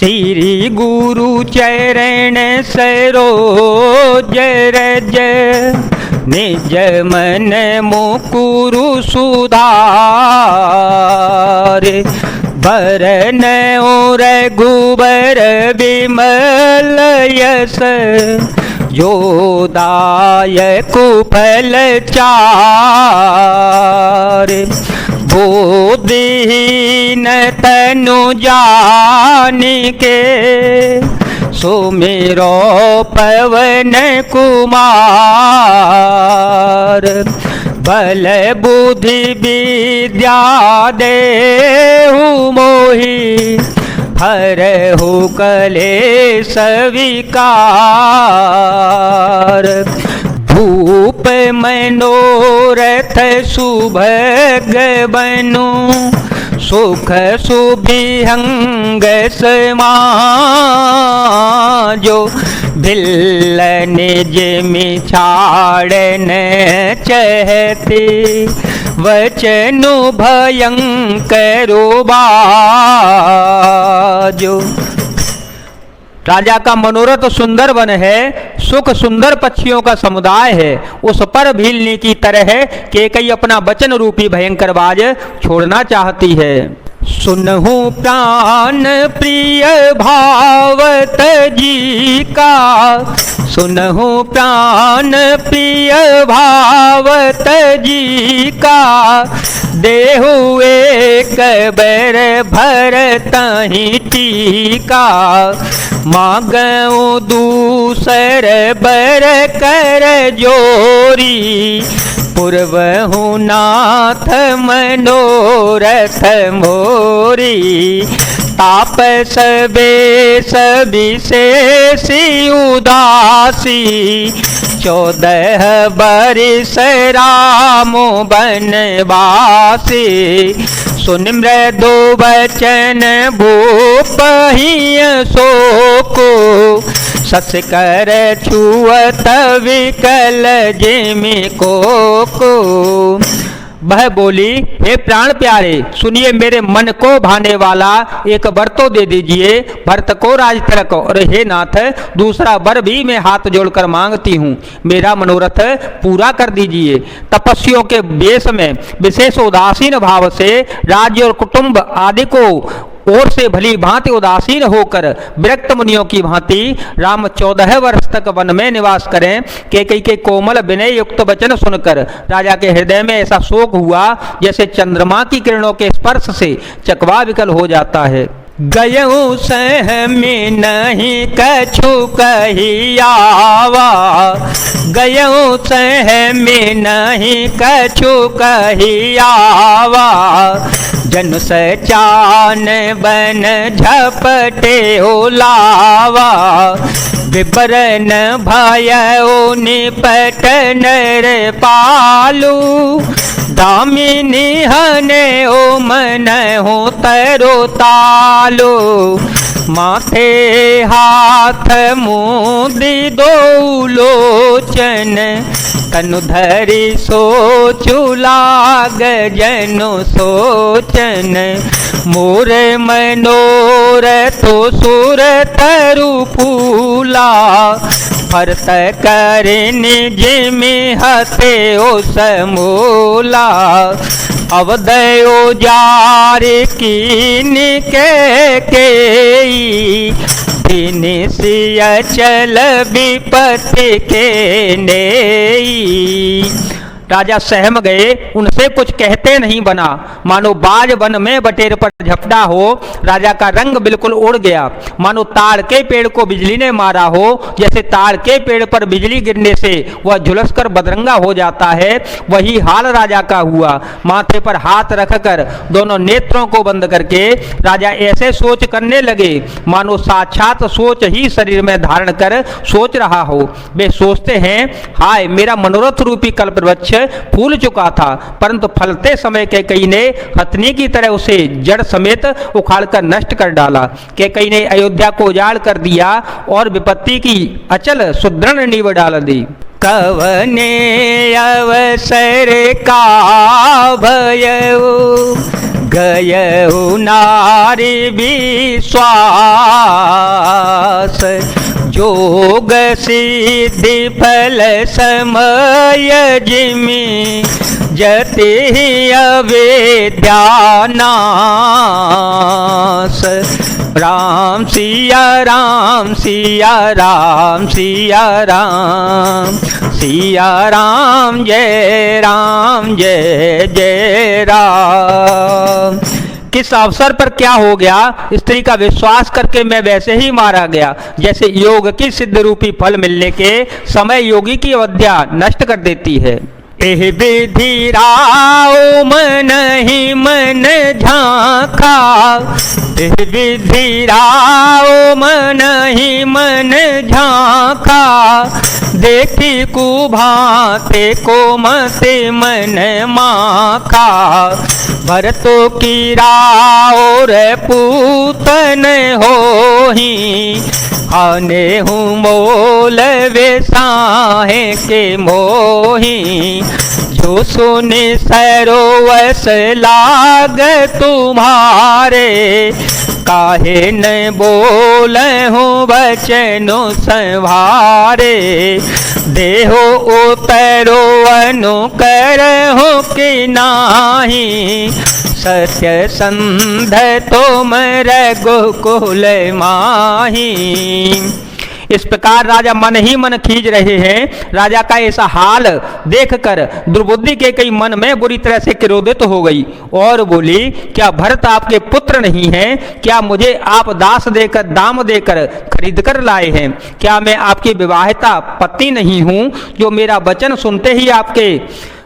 श्री गुरु चरण सरोज रज निज मन मुकुरु सुधार बरन और रघुबर विमल यस जो दायक फल चार बोधहीन तनु जानिके सुमिरो पवन कुमार बल बुद्धि विद्या देहु मोहि हरहु कलेश विकार भूप मनोरथ सुभग बनु सुख सुभिहंग समाजो भिल्लन जिमि छाड़न चहते वचनु भयंकरो बाजो। राजा का मनोरथ सुंदर वन है, सुख सुंदर पक्षियों का समुदाय है। उस पर भीलने की तरह कैकेयी अपना वचन रूपी भयंकर बाज छोड़ना चाहती है। सुनहु प्राण प्रिय भावत जी का, सुनहु प्राण प्रिय भावत जी का, देहु एक बर भरतहि टीका, मांगऊ दूसर बर कर जोरी, पूर्वहु नाथ मनोरथ मोरी, तापस बेस विशेषी उदासी, 14 बरिस राम बनवासी, सुन मृदु बचन भूपहि शोको, सस कर छुअत विकल जिमि को। वह बोली, हे प्राण प्यारे, सुनिए मेरे मन को भाने वाला एक वर तो दे दीजिए, भरत को राज तिलक, और हे नाथ दूसरा वर भी मैं हाथ जोड़कर मांगती हूँ, मेरा मनोरथ पूरा कर दीजिए। तपस्वियों के वेश में विशेष उदासीन भाव से राज्य और कुटुंब आदि को ओर से भली भांति उदासीन होकर विरक्त मुनियों की भांति राम 14 वर्ष तक वन में निवास करें। कैकेयी के कोमल विनय युक्त वचन सुनकर राजा के हृदय में ऐसा शोक हुआ जैसे चंद्रमा की किरणों के स्पर्श से चकवा विकल हो जाता है। गयऊ सहमी नहीं कछु कहियावा, गयऊ सहमी नहीं कछु कहियावा, जन सचान बन झपटे ओलावा, विवरण भयऊ निपट नर पालू, दामिनी हने ओ मन हो तरो तालो, माथे हाथ मुदी दो लोचन, तनु धरि सोचु लाग जनु सोचन, मोर मनोरथ सुर तरु फूला, भरत करिन जिमि हते ओ समूला, अवदयो जार कीन कैकेयी, दिन सिय चल विपत्ति के नेई। राजा सहम गए, उनसे कुछ कहते नहीं बना, मानो बाज वन में बटेर पर झपटा हो। राजा का रंग बिल्कुल उड़ गया, मानो ताड़ के पेड़ को बिजली ने मारा हो। जैसे ताड़ के पेड़ पर बिजली गिरने से वह झुलसकर बदरंगा हो जाता है, वही हाल राजा का हुआ। माथे पर हाथ रखकर दोनों नेत्रों को बंद करके राजा ऐसे सोच करने लगे मानो साक्षात सोच ही शरीर में धारण कर सोच रहा हो। वे सोचते हैं, हाय मेरा मनोरथ रूपी कल्पवृक्ष फूल चुका था, परंतु फलते समय कैकेयी ने हथनी की तरह उसे जड़ समेत उखाड़कर नष्ट कर डाला। कैकेयी ने अयोध्या को उजाड़ कर दिया और विपत्ति की अचल सुदृढ़ नींव डाल दी। कवने अवसर का भयऊ गयऊ नारी विश्वास, दास। जोग सिद्धि फल समय जिमि जति अविद्यानाश। राम सिया राम सिया राम सिया राम सिया राम जय जय राम। किस अवसर पर क्या हो गया? स्त्री का विश्वास करके मैं वैसे ही मारा गया जैसे योग की सिद्ध रूपी फल मिलने के समय योगी की अविद्या नष्ट कर देती है। एह विधि राव मन ही मन झांका, एह विधि राव मन ही मन झांका। देखी कुभाते को मते मन माखा। भरतो की राव रे पूतन होही, आने हूँ मोल वे साहे के मोही। जो सुने सरोवस लाग तुम्हारे, काहे न बोल हूँ बचनो संभारे। देहो उतरो अनुकर हो कि नाही, सत्य संध तुम रघुकुल माही। इस प्रकार राजा मन ही मन खींच रहे हैं। राजा का ऐसा हाल देखकर दुर्बुद्धि के कई मन में बुरी तरह से क्रोधित हो गई और बोली, क्या भरत आपके पुत्र नहीं हैं? क्या मुझे आप दास देकर दाम देकर खरीद कर लाए हैं? क्या मैं आपकी विवाहिता पत्नी नहीं हूं जो मेरा वचन सुनते ही आपके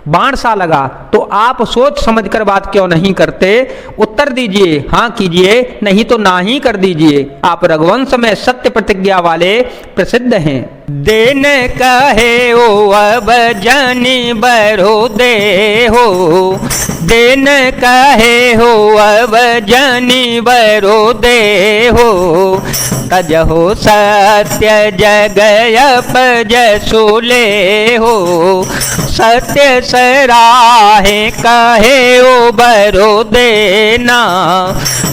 बाण सा लगा? तो आप सोच समझ कर बात क्यों नहीं करते? उत्तर दीजिए, हाँ कीजिए, नहीं तो ना ही कर दीजिए। आप रघुवंश में सत्य प्रतिज्ञा वाले प्रसिद्ध हैं। देन कहे ओ अब जनि बरो दे हो, देन कहे हो अब जनि बरो दे हो। तजहो सत्य जगयप जसुले हो, सत्य सराहे कहे ओ बरो देना।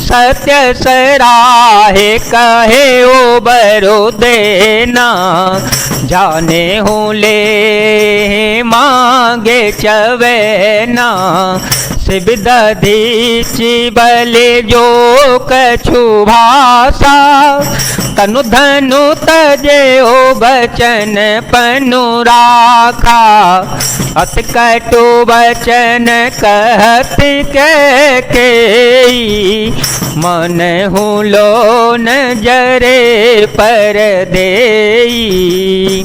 सत्य सराहे कहे ओ बरो देना। जाने हूँ ले मांगे चवेना। सिविदा दीची बले जो कछु भाषा। तनु धनु तजे ओ बचन पनु राखा। अत कटु बचन कहत के मन हूँ लोन जरे पर देई।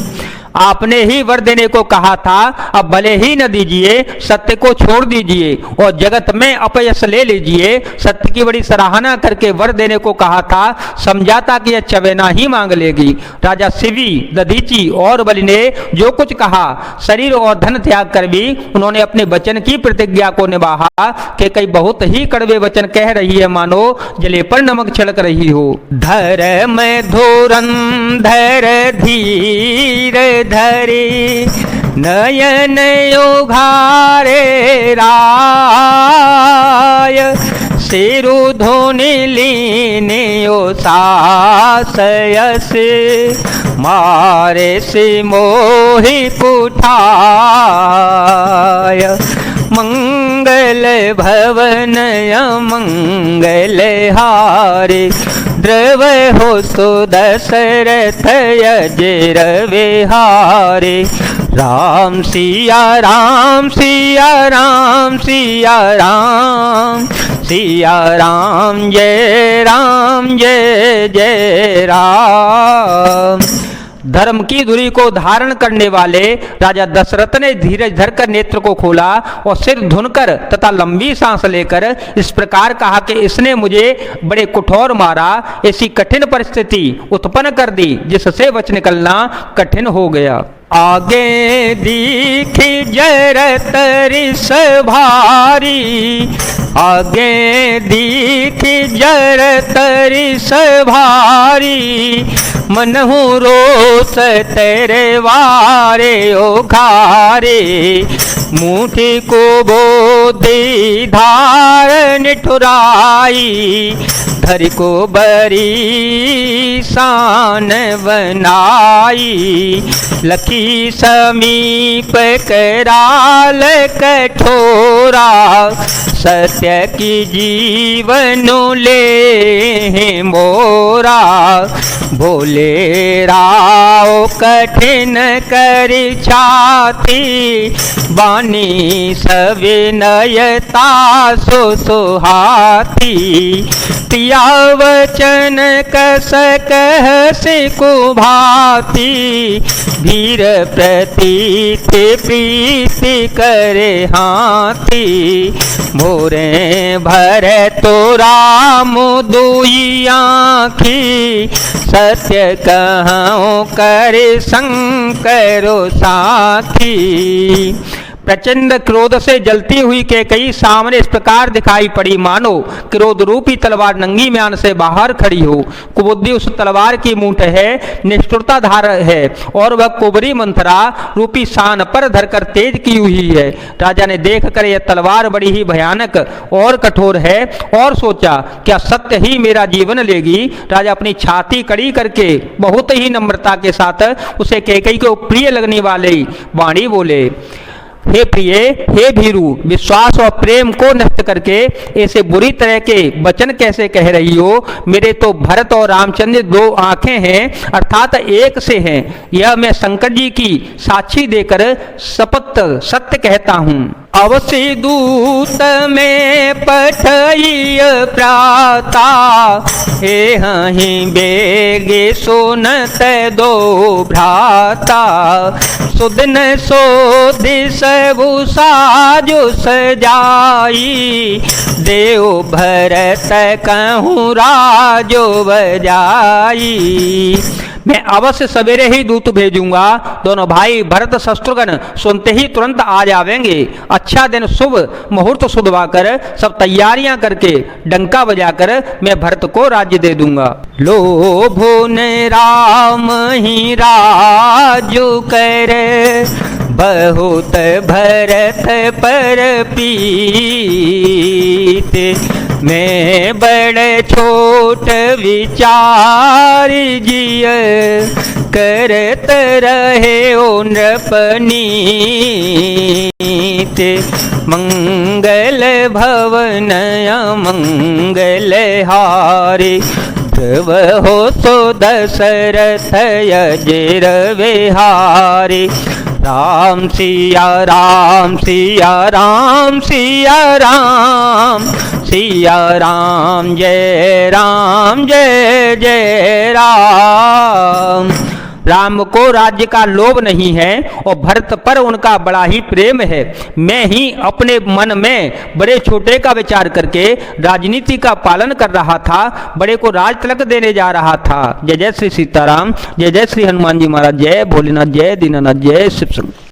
आपने ही वर देने को कहा था, अब भले ही न दीजिए, सत्य को छोड़ दीजिए और जगत में अपयश ले लीजिए। सत्य की बड़ी सराहना करके वर देने को कहा था, समझा था कि यह चवेना ही मांग लेगी। राजा शिवी, दधीची और बलि ने जो कुछ कहा, शरीर और धन त्याग कर भी उन्होंने अपने वचन की प्रतिज्ञा को निभाया कि कई बहुत ही कड़वे वचन कह रही है मानो जले पर नमक छिड़क रही हो। धर्म धुरंधर धीर धरे नयन उघारे राय। सिरु धोनि लीने ओ सासयस मारे से मोहि पुठाय। मंगल भवन मंगल हारे द्रव हो सो दशरथ अजर विहारे। राम सिया राम सिया राम सिया राम सिया राम जय जय राम। धर्म की धुरी को धारण करने वाले राजा दशरथ ने धीरज धरकर नेत्र को खोला और सिर धुनकर तथा लंबी सांस लेकर इस प्रकार कहा कि इसने मुझे बड़े कठोर मारा, ऐसी कठिन परिस्थिति उत्पन्न कर दी जिससे बच निकलना कठिन हो गया। आगे दीखी जरत रिस भारी, आगे दीखी जरत रिस भारी। मनहु रोस तेरे वारे ओ घारे। मुठी को बोधी धार निठुराई, धरि को बरी मान बनाई। लखी समीप कराल कठोरा, सत्य की जीवन ले मोरा। भोले राव कठिन कर छाती, बानी सविनयता सो सुहाती। पिया वचन कस कह से कुभाती, भीर प्रतीत प्रीति करे हाथी। मोरे भर तो राम दुई आँखी, सत्य कहूँ कर शंकरो साथी। प्रचंड क्रोध से जलती हुई कैकेयी सामने इस प्रकार दिखाई पड़ी मानो क्रोध रूपी तलवार नंगी म्यान से बाहर खड़ी हो। कुबुद्धि उस तलवार की मूठ है, निष्ठुरता धार है और वह कुबरी मंथरा रूपी शान पर धरकर तेज की हुई है। राजा ने देखकर यह तलवार बड़ी ही भयानक और कठोर है और सोचा क्या सत्य ही मेरा जीवन लेगी। राजा अपनी छाती कड़ी करके बहुत ही नम्रता के साथ उसे कैकेयी को प्रिय लगने वाले वाणी बोले, हे प्रिय, हे भीरू, विश्वास और प्रेम को नष्ट करके ऐसे बुरी तरह के वचन कैसे कह रही हो। मेरे तो भरत और रामचंद्र दो आंखें हैं अर्थात एक से हैं। यह मैं शंकर जी की साक्षी देकर शपथ सत्य कहता हूँ। अवश्य दूत में पठइय प्राता, हे हहीं बेगे सुनत दो भ्राता। सुदिन सोधि सबु साजो सजाई, देव भरत कहूँ राजो बजाई। मैं अवश्य सवेरे ही दूत भेजूंगा। दोनों भाई भरत शत्रुघ्न सुनते ही तुरंत आ जावेंगे। अच्छा दिन शुभ मुहूर्त सुधवाकर सब तैयारियां करके डंका बजाकर मैं भरत को राज्य दे दूंगा। लोभो ने राम ही राजो कर, बहुत भरत पर पीत। मैं बड़े छोट विचार जिय, करत रहे ओ नृपनीत। मंगल भवन मंगल हारे, ध्रुव हो तो दशरथ अजर विहारे। राम सिया राम सिया राम सिया राम, सिया राम जय जय राम। राम को राज्य का लोभ नहीं है और भरत पर उनका बड़ा ही प्रेम है। मैं ही अपने मन में बड़े छोटे का विचार करके राजनीति का पालन कर रहा था, बड़े को राज तिलक देने जा रहा था। जय जय श्री सीताराम, जय जय श्री हनुमान जी महाराज, जय भोलेनाथ, जय दीनानाथ, जय शिव शंकर।